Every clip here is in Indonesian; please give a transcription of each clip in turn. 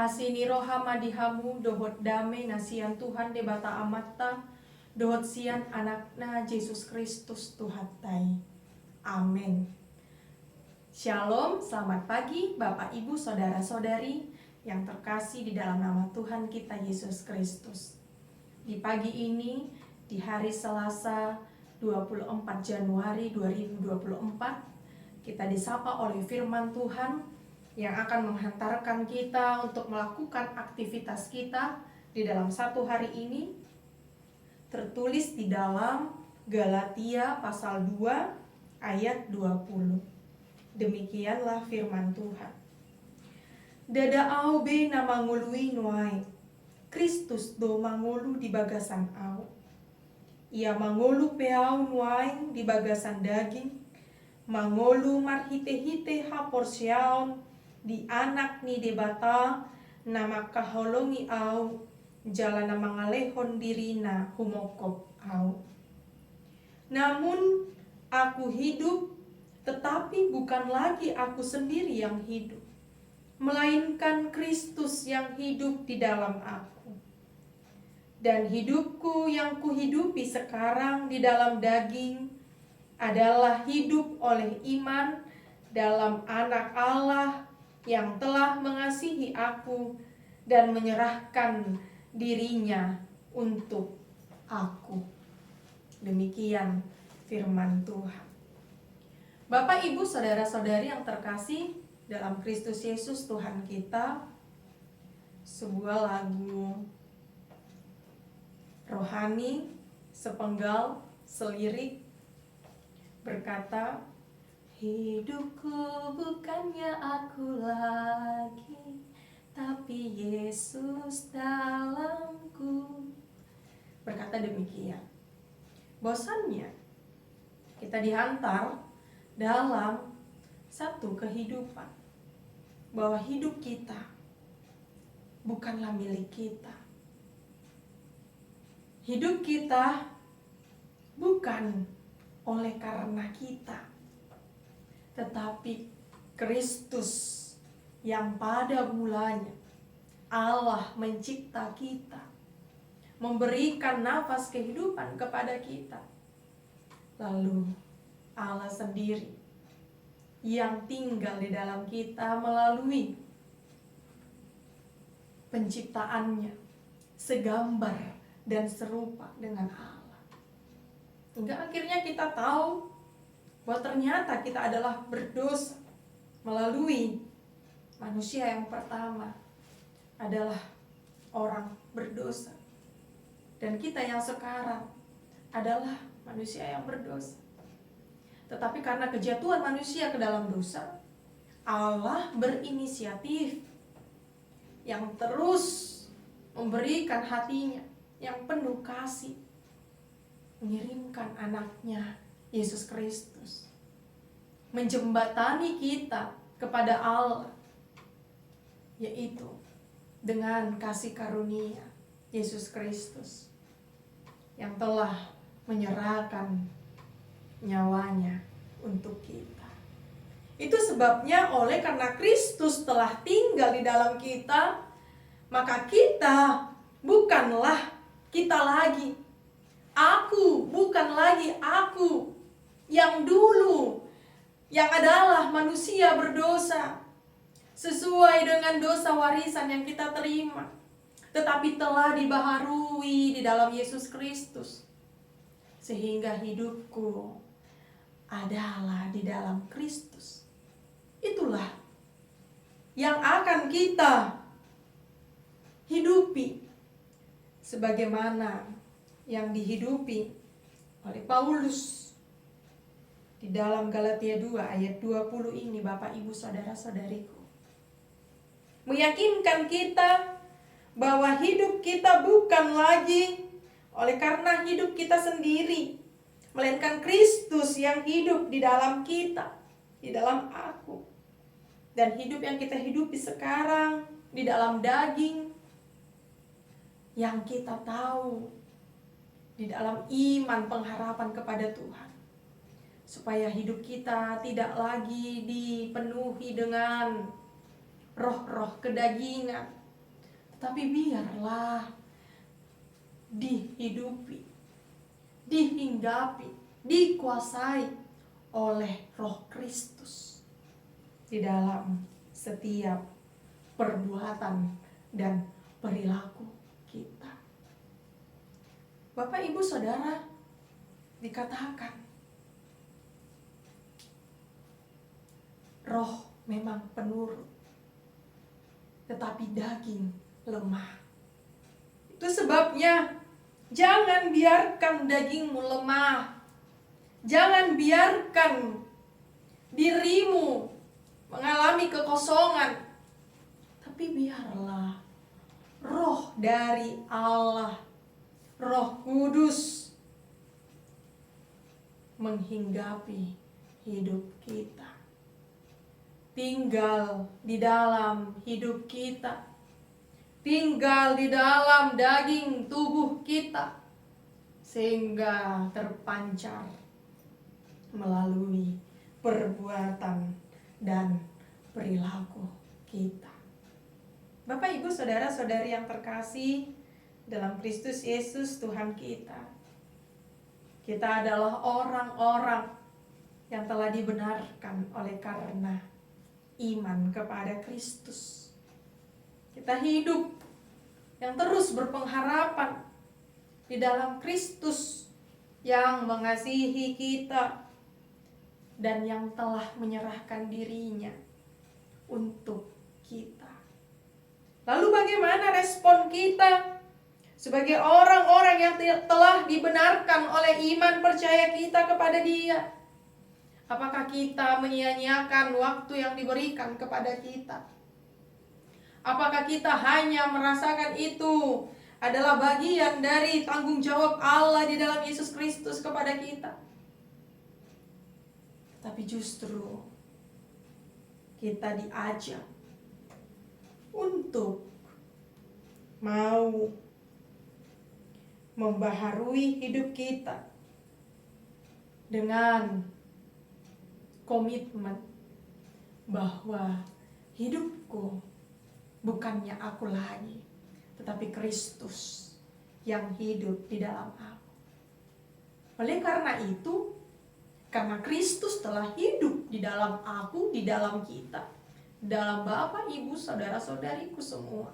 Asini rohama dihamu dohot dame nasian Tuhan debata amatta dohot sian anakna Yesus Kristus Tuhatai. Amin. Shalom, selamat pagi Bapak Ibu Saudara-saudari yang terkasih di dalam nama Tuhan kita Yesus Kristus. Di pagi ini, di hari Selasa 24 Januari 2024, kita disapa oleh firman Tuhan yang akan menghantarkan kita untuk melakukan aktivitas kita di dalam satu hari ini, tertulis di dalam Galatia pasal 2 ayat 20. Demikianlah firman Tuhan. Dada au be na mangului nuai, Kristus do mangulu di bagasan au. Ia mangulu peau nuai di bagasan daging, mangulu marhite-hite hapor siaon, di anak ni debata nama kaholongi au jalana mangalehon dirina humokop au. Namun aku hidup, tetapi bukan lagi aku sendiri yang hidup, melainkan Kristus yang hidup di dalam aku. Dan hidupku yang kuhidupi sekarang di dalam daging adalah hidup oleh iman dalam Anak Allah yang telah mengasihi aku dan menyerahkan dirinya untuk aku. Demikian firman Tuhan. Bapak, Ibu, Saudara-saudari yang terkasih dalam Kristus Yesus Tuhan kita, sebuah lagu rohani sepenggal selirik berkata, hidupku bukannya aku lagi, tapi Yesus dalamku. Berkata demikian. Bosannya kita dihantar dalam satu kehidupan, bahwa hidup kita bukanlah milik kita. Hidup kita bukan oleh karena kita, tetapi Kristus yang pada mulanya Allah mencipta kita, memberikan nafas kehidupan kepada kita. Lalu Allah sendiri yang tinggal di dalam kita melalui penciptaannya, segambar dan serupa dengan Allah. Hingga akhirnya kita tahu bahwa ternyata kita adalah berdosa melalui manusia yang pertama adalah orang berdosa. Dan kita yang sekarang adalah manusia yang berdosa. Tetapi karena kejatuhan manusia ke dalam dosa, Allah berinisiatif yang terus memberikan hatinya yang penuh kasih, mengirimkan anaknya Yesus Kristus, menjembatani kita kepada Allah, yaitu dengan kasih karunia Yesus Kristus yang telah menyerahkan nyawanya untuk kita. Itu sebabnya oleh karena Kristus telah tinggal di dalam kita, maka kita bukanlah kita lagi. Aku bukan lagi aku yang dulu, yang adalah manusia berdosa sesuai dengan dosa warisan yang kita terima, tetapi telah dibaharui di dalam Yesus Kristus, sehingga hidupku adalah di dalam Kristus. Itulah yang akan kita hidupi sebagaimana yang dihidupi oleh Paulus di dalam Galatia 2 ayat 20 ini, Bapak Ibu Saudara-saudariku. Meyakinkan kita bahwa hidup kita bukan lagi oleh karena hidup kita sendiri, melainkan Kristus yang hidup di dalam kita, di dalam aku. Dan hidup yang kita hidupi sekarang di dalam daging, yang kita tahu di dalam iman pengharapan kepada Tuhan, supaya hidup kita tidak lagi dipenuhi dengan roh-roh kedagingan, Tapi biarlah dihidupi, dihinggapi, dikuasai oleh Roh Kristus di dalam setiap perbuatan dan perilaku kita. Bapak, Ibu, Saudara, dikatakan roh memang penurut, tetapi daging lemah. Itu sebabnya jangan biarkan dagingmu lemah. Jangan biarkan dirimu mengalami kekosongan. Tapi biarlah roh dari Allah, Roh Kudus, menghinggapi hidup kita, tinggal di dalam hidup kita, tinggal di dalam daging tubuh kita, sehingga terpancar melalui perbuatan dan perilaku kita. Bapak, Ibu, Saudara-saudari yang terkasih dalam Kristus Yesus Tuhan kita, kita adalah orang-orang yang telah dibenarkan oleh karena iman kepada Kristus. Kita hidup yang terus berpengharapan di dalam Kristus yang mengasihi kita dan yang telah menyerahkan dirinya untuk kita. Lalu bagaimana respon kita sebagai orang-orang yang telah dibenarkan oleh iman percaya kita kepada Dia? Apakah kita menyia-nyiakan waktu yang diberikan kepada kita? Apakah kita hanya merasakan itu adalah bagian dari tanggung jawab Allah di dalam Yesus Kristus kepada kita? Tapi justru kita diajak untuk mau membaharui hidup kita dengan komitmen bahwa hidupku bukannya aku lagi, tetapi Kristus yang hidup di dalam aku. Oleh karena itu, karena Kristus telah hidup di dalam aku, di dalam kita, dalam Bapak, Ibu, Saudara-saudariku semua,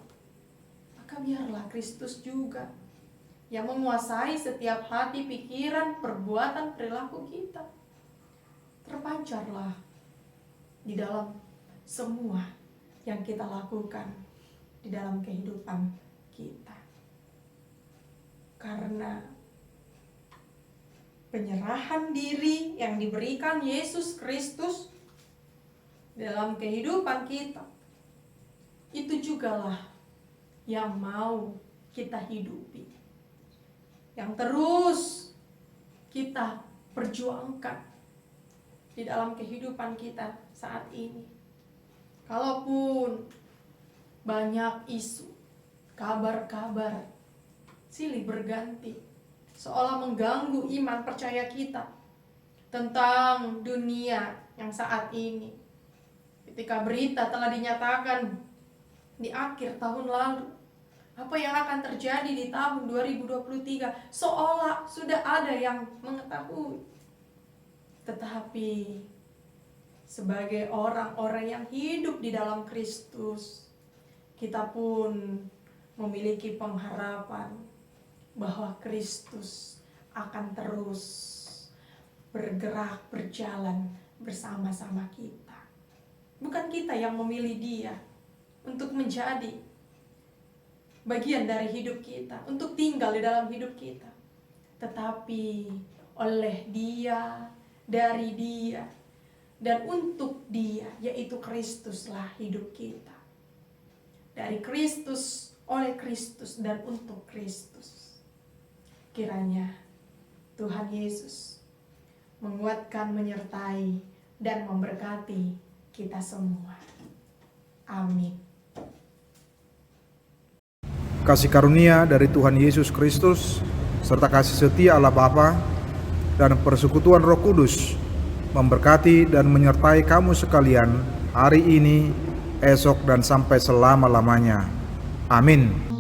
maka biarlah Kristus juga yang menguasai setiap hati, pikiran, perbuatan, perilaku kita. Terpancarlah di dalam semua yang kita lakukan di dalam kehidupan kita. Karena penyerahan diri yang diberikan Yesus Kristus dalam kehidupan kita, itu jugalah yang mau kita hidupi, yang terus kita perjuangkan di dalam kehidupan kita saat ini. Kalaupun banyak isu, kabar-kabar silih berganti, seolah mengganggu iman percaya kita tentang dunia yang saat ini. Ketika berita telah dinyatakan di akhir tahun lalu, apa yang akan terjadi di tahun 2023, seolah sudah ada yang mengetahui. Tetapi sebagai orang-orang yang hidup di dalam Kristus, kita pun memiliki pengharapan bahwa Kristus akan terus bergerak, berjalan bersama-sama kita. Bukan kita yang memilih Dia untuk menjadi bagian dari hidup kita, untuk tinggal di dalam hidup kita, tetapi oleh Dia, dari Dia, dan untuk Dia, yaitu Kristuslah hidup kita. Dari Kristus, oleh Kristus, dan untuk Kristus. Kiranya Tuhan Yesus menguatkan, menyertai, dan memberkati kita semua. Amin. Kasih karunia dari Tuhan Yesus Kristus, serta kasih setia Allah Bapa, dan persekutuan Roh Kudus memberkati dan menyertai kamu sekalian hari ini, esok, dan sampai selama-lamanya. Amin.